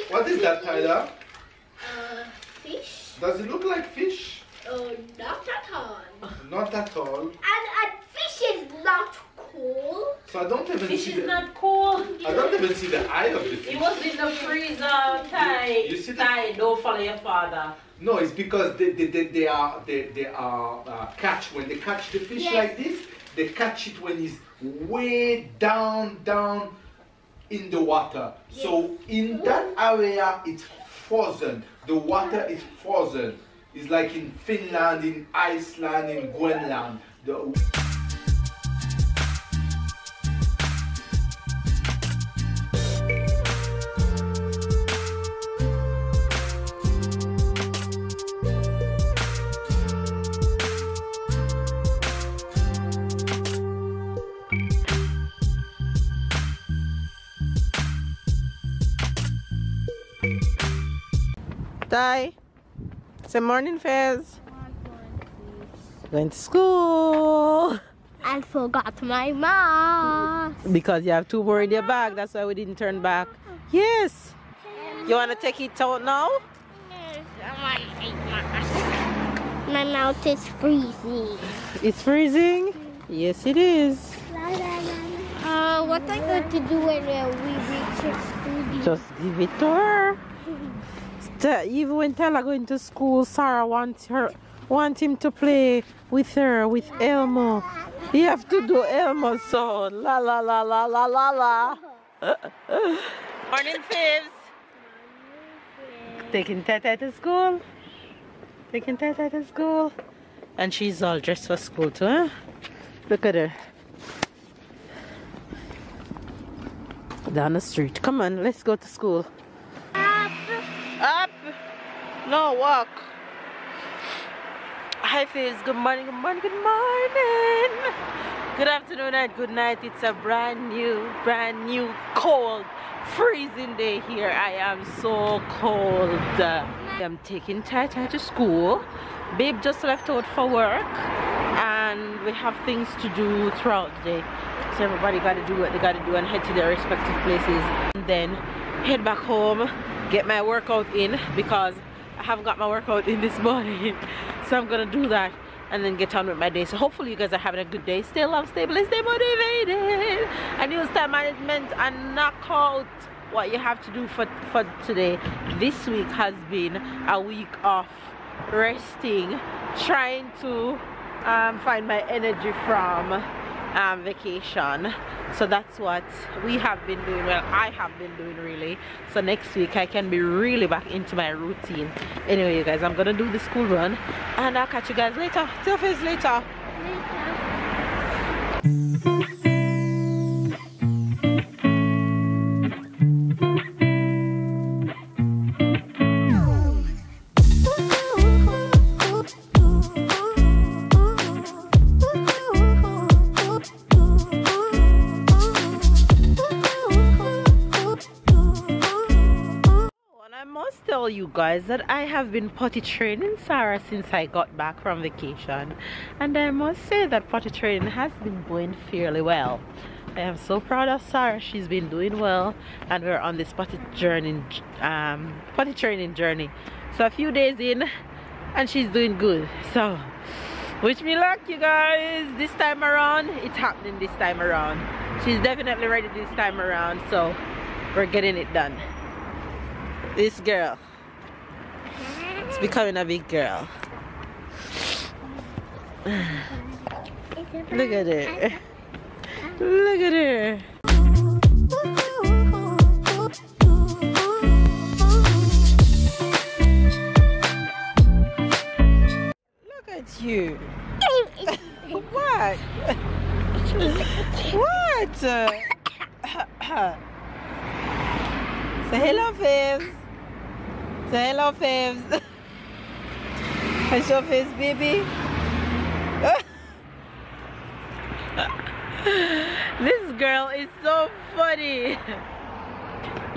What is that, Tyler? Fish. Does it look like fish? Not at all. Not at all. And fish is not cool. So I don't even Fish see is not cool. I don't even see the eye of the fish. It was in the freezer, Ty. You see Ty, don't follow your father. No, it's because they are catch when they catch the fish like this. They catch it when it's way down in the water. Yes. So in that area, it's frozen. The water is frozen. It's like in Finland, in Iceland, in Greenland. Ty, say morning, Fez. Going to school. I forgot my mask. Because you have 2 more in your bag, that's why we didn't turn back. Yes. You want to take it out now? Yes, I want to take my mask. My mouth is freezing. It's freezing? Yes, it is. What am I going to do when we reach school? Just give it to her. Even when Tyler going to school, Sarah wants him to play with her, with Elmo. You have to do Elmo song. La la la la la la la. Morning, Fibs. Taking Tata to school. Taking Tata to school. And she's all dressed for school too, huh? Look at her. Down the street. Come on, let's go to school. Up! No, walk. Hi, Fizz. Good morning, good morning, good morning. Good afternoon and good night. It's a brand new, cold, freezing day here. I am so cold. I'm taking Tata to school. Babe just left out for work. And we have things to do throughout the day. So everybody got to do what they got to do and head to their respective places. And then head back home. Get my workout in because I haven't got my workout in this morning. So I'm gonna do that and then get on with my day. So hopefully you guys are having a good day. Stay love, stay blessed, stay motivated, and use time management and knock out what you have to do for today. This week has been a week of resting, trying to find my energy from vacation. So that's what we have been doing. Well, I have been doing really. So next week I can be really back into my routine. Anyway, you guys, I'm gonna do the school run and I'll catch you guys later. See you guys later. Tell you guys that I have been potty training Sarah since I got back from vacation, and I must say that potty training has been going fairly well. I am so proud of Sarah. She's been doing well, and we're on this potty training journey. So a few days in, and she's doing good. So wish me luck, you guys. This time around, it's happening this time around. She's definitely ready this time around, so we're getting it done. This girl, it's becoming a big girl. Look at her. Look at her. Look at you. What? What? Say hello, Fibs. Say hello, Fibs. How's your face, baby? This girl is so funny.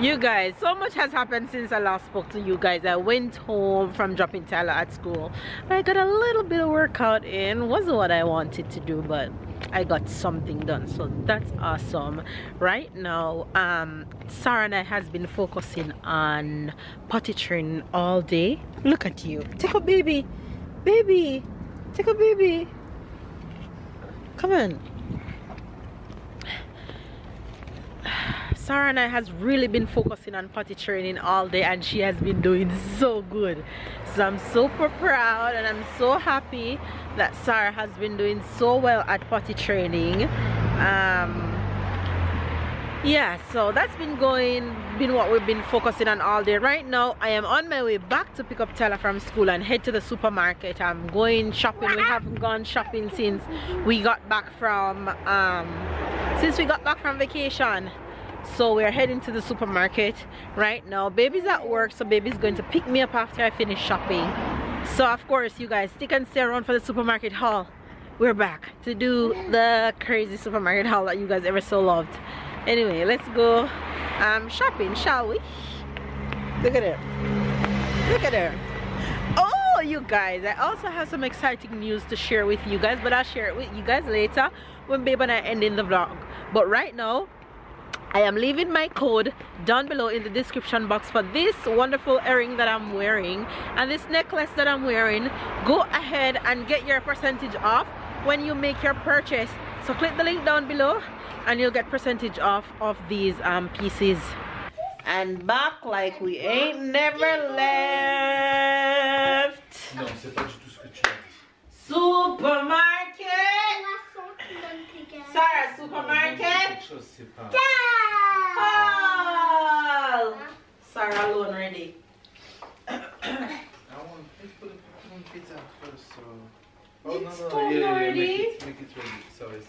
You guys, so much has happened since I last spoke to you guys. I went home from dropping Tyler at school. I got a little bit of workout in. Wasn't what I wanted to do, but I got something done, so that's awesome. Right now, Sarah and I has been focusing on potty training all day. Look at you. Take a baby. Baby. Take a baby. Come on. Sarah and I has really been focusing on potty training all day, and she has been doing so good. So I'm super proud and I'm so happy that Sarah has been doing so well at potty training. Yeah, so that's been what we've been focusing on all day. Right now I am on my way back to pick up Tyler from school and head to the supermarket. I'm going shopping. We haven't gone shopping since we got back from vacation. So we're heading to the supermarket right now. Baby's at work, so baby's going to pick me up after I finish shopping. So of course, you guys stick and stay around for the supermarket haul. We're back to do the crazy supermarket haul that you guys ever so loved. Anyway, let's go shopping, shall we? Look at her. Look at her. Oh, you guys, I also have some exciting news to share with you guys, but I'll share it with you guys later when Babe and I end in the vlog. But right now, I am leaving my code down below in the description box for this wonderful earring that I'm wearing and this necklace that I'm wearing. Go ahead and get your percentage off when you make your purchase. So click the link down below and you'll get percentage off of these pieces. And back like we ain't never left. Non, c'est pas du tout ce que tu as dit. Supermarket. Sarah, supermarket. Oh! Sarah alone ready. I want to put pizza first, so. Oh, It's no, done yeah, already. make it ready. Sorry.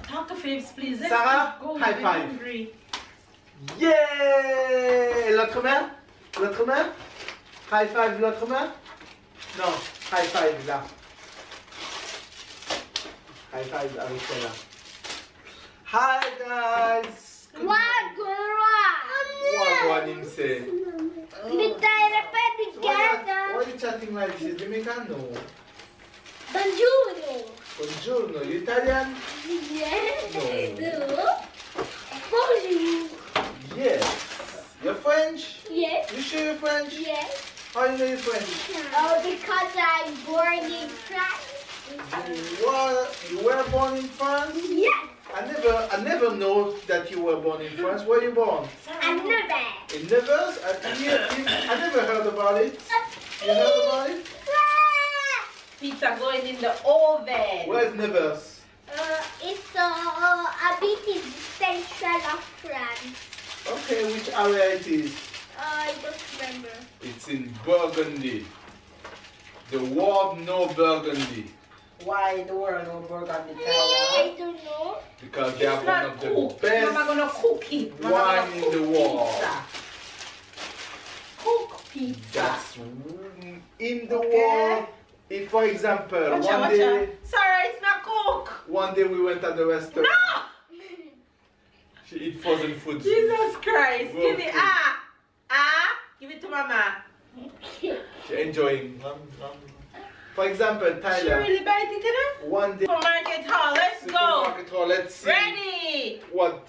Talk to Faves, please. Let's Sarah, go. high We're five. hungry. Yeah! L'autre main? L'autre main? High five, l'autre main? Non, high five là. High five avec celle-là. Hi guys! Wagwan him say. Why are you chatting like this? Dominicano. Buongiorno. You Italian? No. Bonjour. Yes. You're French? Yes. You sure you're French? Yes. How you know you're French? Oh, because I'm born in France. You were born in France? Yes. I never know that you were born in France. Where you born? I'm never. In Nevers? I never heard about it. You heard about it? Pizza going in the oven. Where's Nevers? It's a bit in the central of France. Okay, which area it is? I don't remember. It's in Burgundy. The world know Burgundy. Why in the world no burgundy, Tyler? I don't know. Because they have one of the Mama best gonna cook it. Mama wine gonna in cook the world. pizza. Cook pizza. That's in the world. If, for example, Watch out. Sarah, it's not cook. one day we went at the restaurant. No! She eat frozen food. Jesus Christ. Go Give it. food. Give it to Mama. She enjoying. For example, She Tyler. really bite it, you know? One day. Supermarket haul. Let's go. Supermarket haul, let's see Ready. what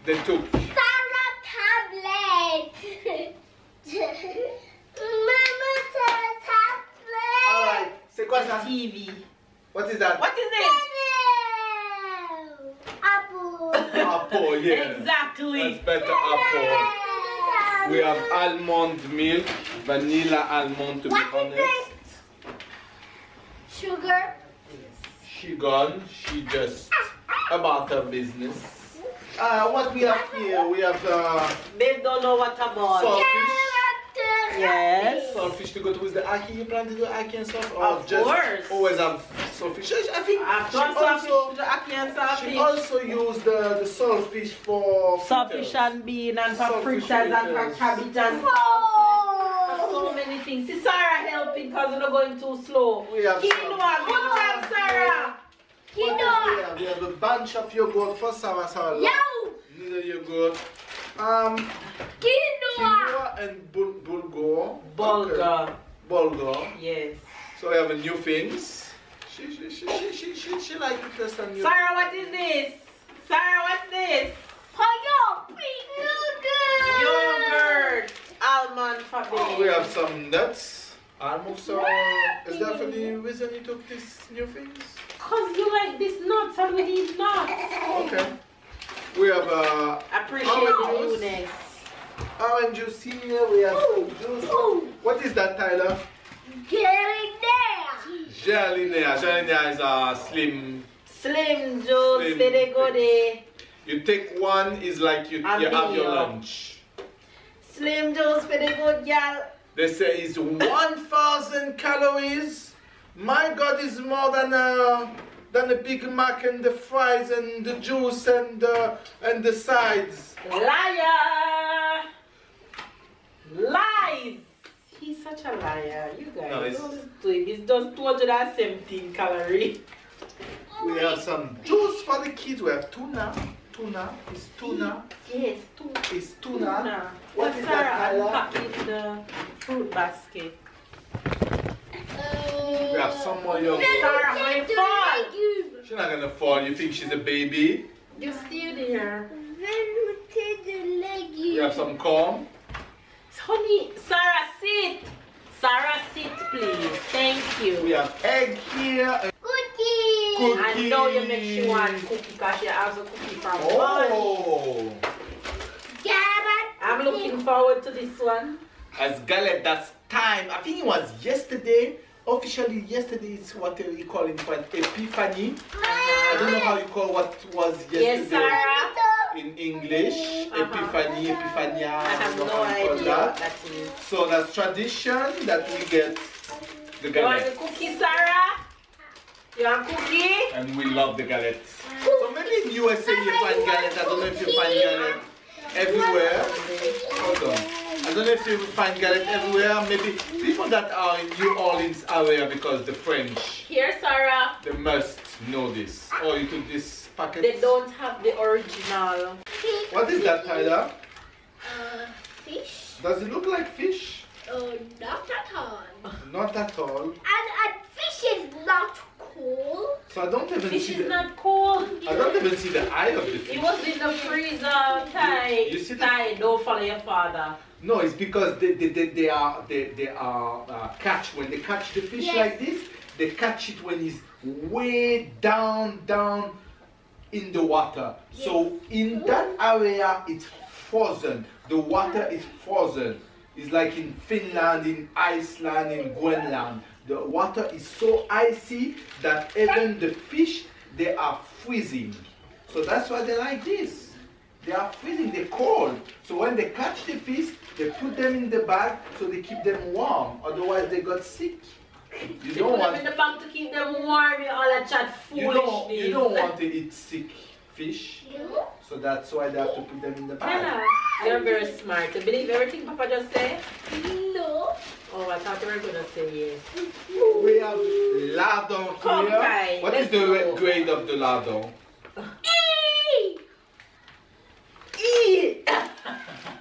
they took. Sarah tablet. Mama tablet. Alright, c'est quoi ça? TV. What is that? What is this? Apple. Apple, yeah. Exactly. That's better apple. We have almond milk, vanilla almond to be What is honest. this? Sugar. She gone, she just about her business. What we have here, we have Babe don't know what about. saltfish. Yes. Saltfish to go with the ackee. You plan to do ackee and stuff? Or Of just course. always have saltfish? I think I've she done saltfish also, to the ackee and saltfish. she also used the saltfish for Saltfish fritters. and bean and for Saltfish fritters and for fritters. cabbage and for so many things. See Sarah helping because we're not going too slow. We have Quinoa, good job Sarah. What else we have? We have a bunch of yogurt for Sarah. Yo! Little yogurt. quinoa and bulgur. Bulgur. Okay. Bulgur. Yes. So we have a new things. She like to test some new. Sarah, what is this? Sarah, what's this? Yogurt. Almond for We baby. have some nuts. Almost so. Is that for the reason you took these new things? Cause you like this nuts and we eat nuts. Okay. We have Appreciate orange the juice. newness. Orange juice here. We have some juice. What is that, Tyler? Gelinea. Gelinea is a slim. Slim juice, Slim. very good. You take one, is like you have your lunch. Slim juice, very good, y'all. They say it's 1,000 calories. My God, it's more than a Big Mac and the fries and the juice and the sides. Liar! Lies! He's such a liar. You guys No, it's- don't listen to him. It's just 217 calories. We have some juice for the kids. We have tuna. Tuna. It's tuna. Yes, tuna. It's tuna. What What is Sarah that, Tyler? unpacking the fruit basket. We have some more yogurt. Sarah, my fall. She's not gonna fall. You think she's a baby? You still there. We have some corn. Honey, Sarah, sit. Sarah, sit, please. Thank We you. have egg here. I know you make she want cookie because she has a cookie from Bonnie. Oh. I'm looking forward to this one. As galette, that's time. I think it was yesterday. Officially, yesterday is what we call it, what, Epiphany. I don't know how you call what was yesterday Yes, Sarah. in English. Epiphany, Epiphania. I have don't know no how you call idea what that. that is. So that's tradition that we get the You want the galette. cookie, Sarah? You want cookie? And we love the galette. So maybe in USA you find galette. I don't know if you find galette everywhere. Hold on. I don't know if you find galette everywhere. Maybe people that are in New Orleans area, because the French, Here, Sarah. they must know this. Oh, you took this packet? They don't have the original. What is that, Tyler? Fish? Does it look like fish? Not at all. Not at all. And fish is not cool. So I don't even Fish see is the. not cool. I don't even see the eye of the fish. It was in the freezer. Ty, You see the- Ty, don't follow your father. No, it's because they are catch when they catch the fish Yes. like this. They catch it when it's way down in the water. So in that area, it's frozen. The water is frozen. It's like in Finland, in Iceland, in Greenland. The water is so icy that even the fish, they are freezing. So that's why they like this. They are freezing, they're cold. So when they catch the fish, they put them in the bag so they keep them warm. Otherwise they got sick. You They don't put them want in the bag to keep them warm. You all that chat foolishness. you don't want to eat sick fish. No. So that's why they have to put them in the bag. Hello. You're very smart. You believe everything Papa just said? No. Oh, I thought you were gonna say yes. We have lardon Come, here. Kai, What is let's the go. grade of the lardon? Eat.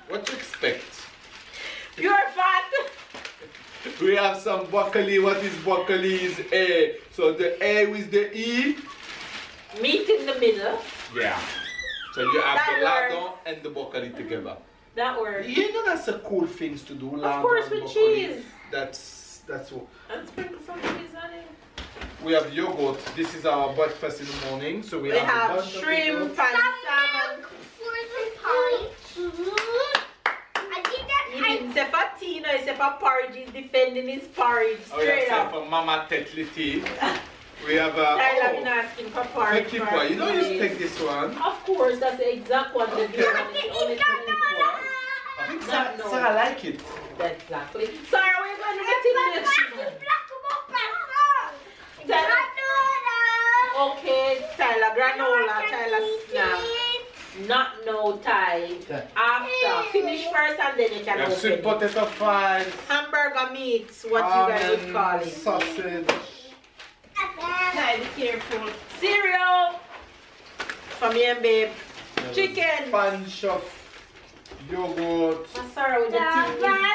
What do you expect? Pure fat. We have some broccoli. What is broccoli? Is A. So the A with the E. Meat in the middle. Yeah. So you have That the works. lardon and the broccoli together. That works. You know that's a cool things to do. Lardon, course, with broccoli. cheese. That's what. And sprinkle some cheese on it. We have yogurt. This is our breakfast in the morning. So we We have a have bunch of shrimp yogurt. and salmon. I did that. You didn't say for tea, no, you say for porridge. He's defending his porridge Oh, yeah, straight so up. for Mama Tetli tea. We have Tyler been asking for porridge. Petit for pois. You know you days. take this one. Of course, that's the exact one they do. Okay. And it's only 24. I think Not no. Sarah like it. Exactly. Sarah, we're going to get in this. Okay, Tyler, granola, Tyler snack. Not no time. After. Finish first and then you We can have sweet open it. potato fries. Hamburger meats, what you guys would call it. Sausage. Ty, be careful. Cereal. For me and babe. Chicken. Bunch of yogurt. Sarah with the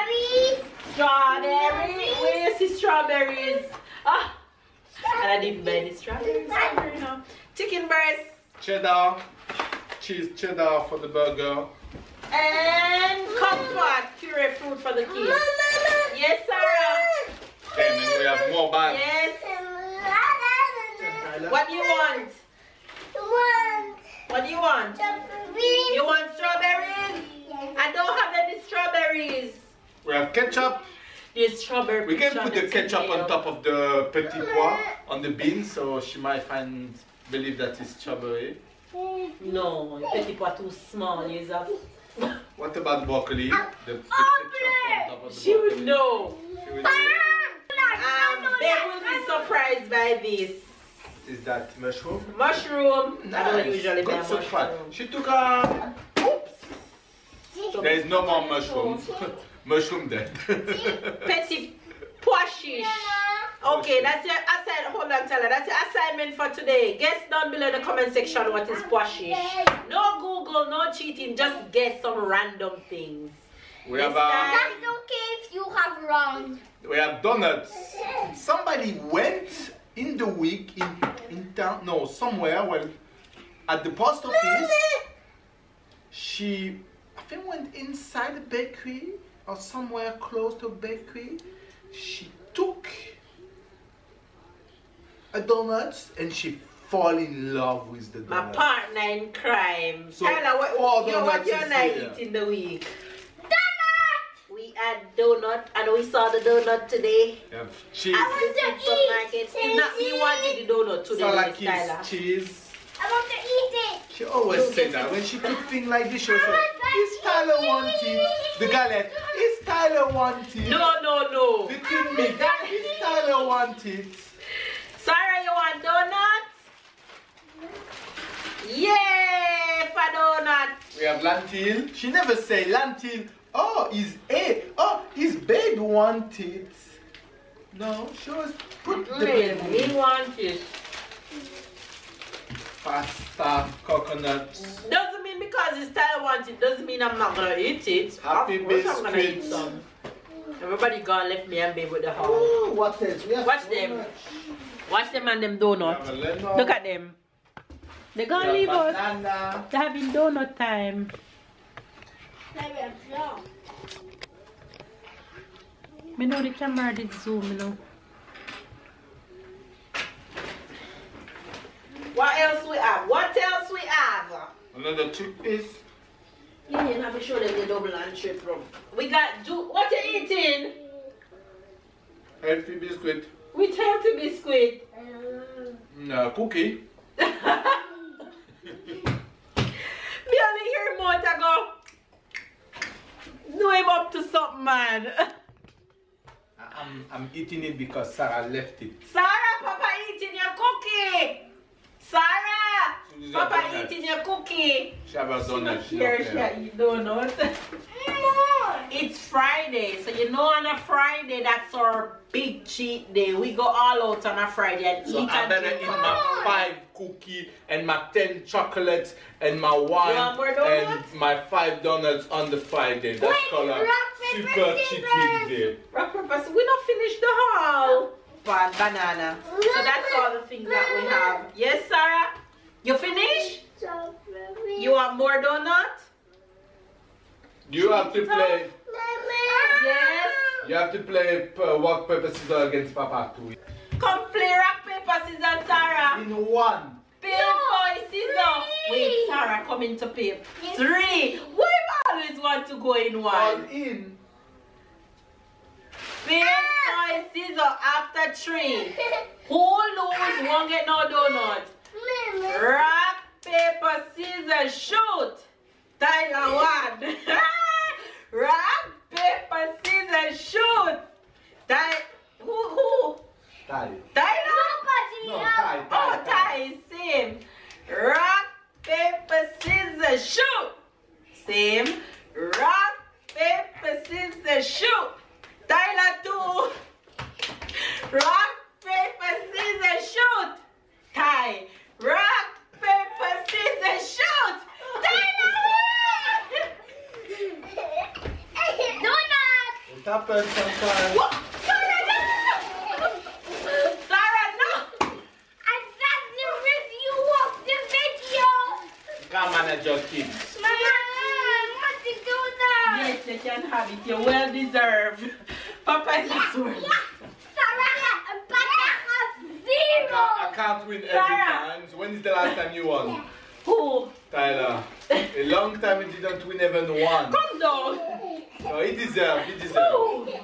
tea. Strawberry. Where you see strawberries? Ah, and I didn't buy any strawberries. No. Chicken breast. Cheddar. Cheese cheddar for the burger. And comfort puree fruit for the kids. Yes, Sarah. And then we have more bags. Yes. What do you want? What do you want? You want strawberries? I don't have any strawberries. We have ketchup. There's strawberry. We can put the ketchup on top of the petit pois on the beans, so she might believe that it's strawberry. No, petit pois too small. You have. What about broccoli? The ketchup on top of the She broccoli. would know. She would know. They will be surprised by this. Is that mushroom? Mushroom. I don't Nice. usually buy Good surprise. mushroom. She took a. Oops. There is no more mushroom. Mushroom dead. Petit pois chiche. Okay, that's your assignment. Hold on, Tella. That's your assignment for today. Guess down below in the comment section what is pois chiche. No Google, no cheating. Just guess some random things. We have That's okay if you have wrong. we have donuts. Somebody went in the week in town, no, somewhere, well, at the post office. She, I think, went inside the bakery or somewhere close to a bakery. She took a donut and she fall in love with the donut. My partner in crime. So, Tyler, all what donuts you is and I here. eat in the week? We had donut and we saw the donut today. We have cheese, At the supermarket. It's not me wanting the donut today, salad Miss Tyler. cheese. I want to eat it. She always say that. When she took things like this, she was like, is Tyler wanted? The galette, is Tyler wanted? No. The tin meat, is Tyler wanted? Sarah, you want donut? Yay, for donut. We have lentil. She never say lentil. Oh, his babe wanted. No, she was put the babe. We want it. Pasta, coconut. Doesn't mean because it's Tyler wants it, doesn't mean I'm not gonna eat it. Happy Of course I'm gonna eat biscuits. some. Everybody gone left me and babe with the house. Oh, what else? We have Watch so them. much. Watch them and them We donuts. have a lemon. Look at them. They're We gonna have leave us. banana. They're having donut time. Me know the camera did zoom, you know. What else we have? What else we have? Another toothpaste. Yeah, and I'm sure them the double and triple. We got what you eating? Healthy biscuit. With healthy biscuit. No, cookie. Me only hear more to go. No, him up to something, man. I'm eating it because Sarah left it. Sarah, Papa eating your cookie. Sarah, She's a Papa donut. eating your cookie. She have a donut. She Here don't she care. eat donut. It's Friday, so you know on a Friday that's our big cheat day. We go all out on a Friday and So eat I and better drink. eat my 5 cookie and my 10 chocolates and my wine want more and donuts? my 5 donuts on the Friday. That's Wait, called a rock, paper, super scissors. cheating day. Rock, paper, we not finished the haul. Banana. So that's all the things that we have. Yes, Sarah? You finish? You want more donut? You have to play. Yes. You have to play rock paper scissors against Papa too. Come play rock, paper, scissors, Sarah. In one. Paper, scissors. Wait, Sarah, come into paper. 3. Why always want to go in All one? in. Paper, scissors after 3. Who lose won't get no donut. Rock, paper, scissors, shoot. Tyler won. Rock, paper, scissors, shoot. Who? Tie. Tyler? No, tie. Oh, tie, same. Rock, paper, scissors, shoot. Same. Rock, paper, scissors, shoot. Tyler 2. Rock, paper, scissors, shoot. Tie. Rock, paper, scissors, shoot. Tyler won. It happens sometimes. What? Sarah, no! Sarah, no! I got the review of the video. Can't manage your kids. Mama, what to do now? Yes, you can have it. You well deserved. Papa is a sword. Sarah, but I have zero. I can't win every Sarah. time. So when is the last time you won? Who? Tyler. A long time he didn't win even one. Come down. No, he deserves. He deserves. Who? Yeah,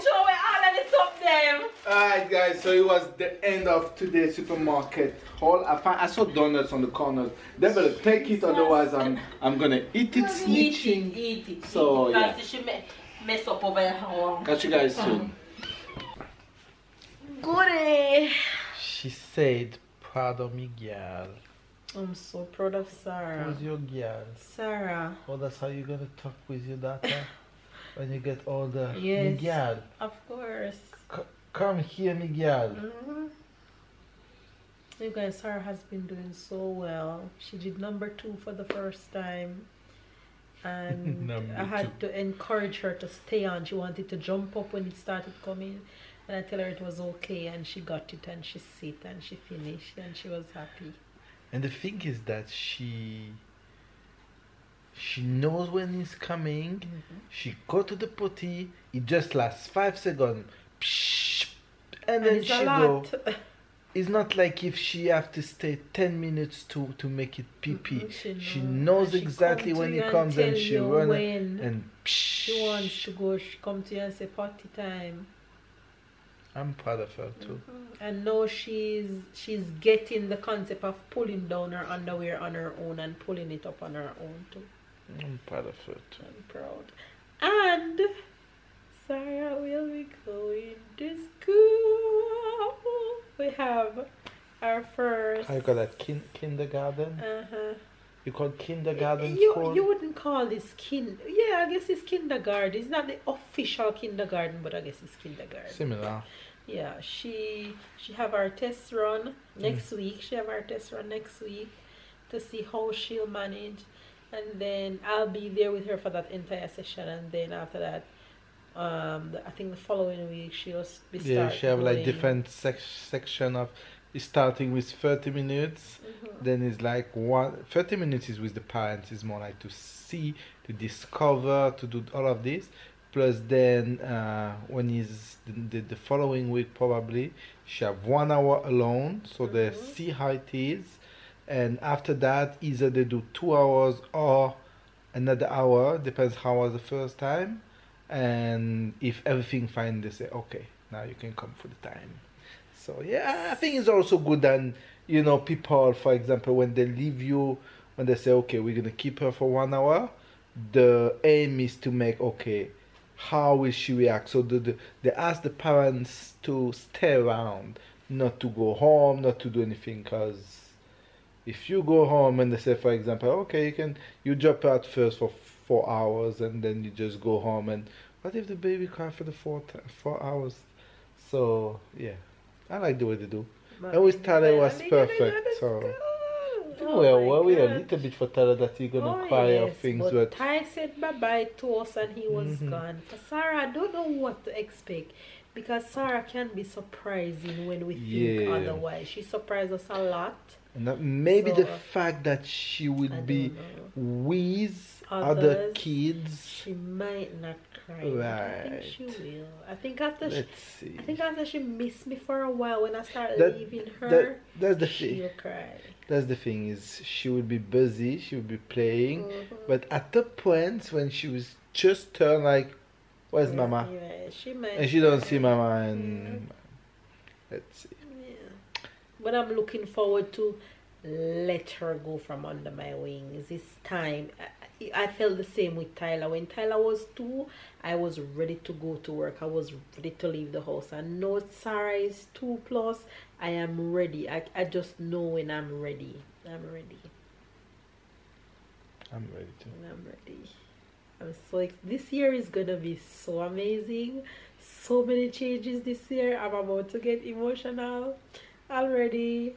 throw away all of the stuff them. Alright guys, so it was the end of today's supermarket haul. I saw donuts on the corners. They better take it, otherwise I'm gonna eat it snitching. Eat it. So yeah. Because she mess up over here. Catch you guys soon. Goody. She said, proud of me, girl. I'm so proud of Sarah. Who's your girl? Sarah. Oh, that's how you're gonna talk with your daughter when you get older. Yes. Me girl. Of course. Come here, me girl. You guys, Sarah has been doing so well. She did number 2 for the first time. And Number I had to encourage her to stay on. She wanted to jump up when it started coming. And I tell her it was okay, and she got it, and she sit, and she finished, and she was happy. And the thing is that she knows when it's coming. She go to the potty. It just lasts 5 seconds. Psh, and then it's she a go. lot. It's not like if she have to stay 10 minutes to make it pee pee. She knows She exactly come to when you it comes, tell and she you run when and she wants to go. She come to you and say potty time. I'm proud of her too. And now she's getting the concept of pulling down her underwear on her own and pulling it up on her own too. I'm proud of her too. I'm proud. And Sarah will be going to school. We have our first. I got that kindergarten. You call kindergarten school? You wouldn't call this yeah, I guess it's kindergarten. It's not the official kindergarten, but I guess it's kindergarten. Similar. Yeah, she have our test run next week. She have our test run next week to see how she'll manage, and then I'll be there with her for that entire session. And then after that, I think the following week she'll be Yeah, she have like different section of. Starting with 30 minutes, then it's like 30 minutes is with the parents, is more like to see, to discover, to do all of this. Plus then when is the following week, probably she have 1 hour alone, so they see how it is. And after that, either they do 2 hours or another hour, depends how was the first time. And if everything fine, they say okay, now you can come for the time. So yeah, I think it's also good that, you know, people, for example, when they leave you, when they say, okay, we're going to keep her for 1 hour, the aim is to make, okay, how will she react? So they ask the parents to stay around, not to go home, not to do anything, because if you go home and they say, for example, okay, you drop her at first for 4 hours and then you just go home, and what if the baby cries for the 4 hours? So yeah. I like the way they do. I always thought it was perfect. So we're worried a little bit for Tyler that he's gonna cry or things, but Ty said bye bye to us and he was gone. For Sarah, I don't know what to expect, because Sarah can be surprising when we think otherwise. She surprised us a lot. And maybe the fact that she would be with other kids. She might not cry. Right. I think she will. I think after see. I think after she missed me for a while, when I started leaving her, that's the she'll thing. cry. That's the thing, is she would be busy, she would be playing, but at the point when she was just turned like, where's mama? Yeah, she might. And she don't see mama, and let's see. Yeah. But I'm looking forward to let her go from under my wings. This time, I felt the same with Tyler. When Tyler was 2, I was ready to go to work. I was ready to leave the house. I know Sarah is 2+. I am ready. I just know when I'm ready. I'm ready. I'm ready too. I'm ready. I'm so this year is gonna be so amazing. So many changes this year. I'm about to get emotional already.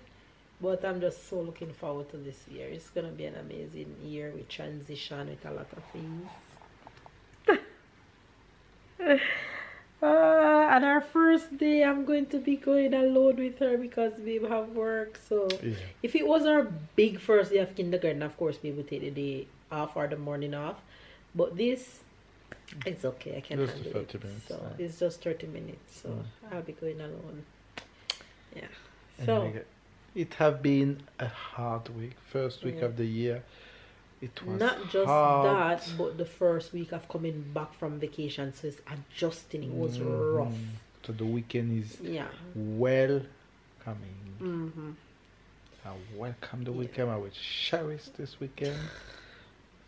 But I'm just so looking forward to this year. It's gonna be an amazing year with transition, with a lot of things. And our first day, I'm going to be going alone with her because we have work. So if it was our big first day of kindergarten, of course we would take the day off or the morning off. But this, it's okay. I can Just handle 30 it. minutes, So it's just 30 minutes. So I'll be going alone. Yeah. So And it have been a hard week. First week of the year. It was not just hard. that, but the first week of coming back from vacation, so it's adjusting. It was rough. So the weekend is Yeah. coming. I welcome the weekend. I will cherish this weekend.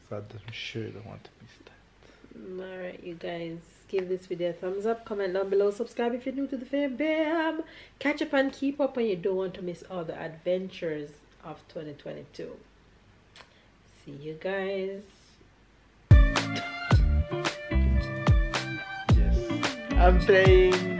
So I'm sure you don't want to miss that. Alright, you guys, give this video a thumbs up, comment down below, subscribe if you're new to the fam. Bam! Catch up and keep up, and you don't want to miss all the adventures of 2022. See you guys. Yes. I'm playing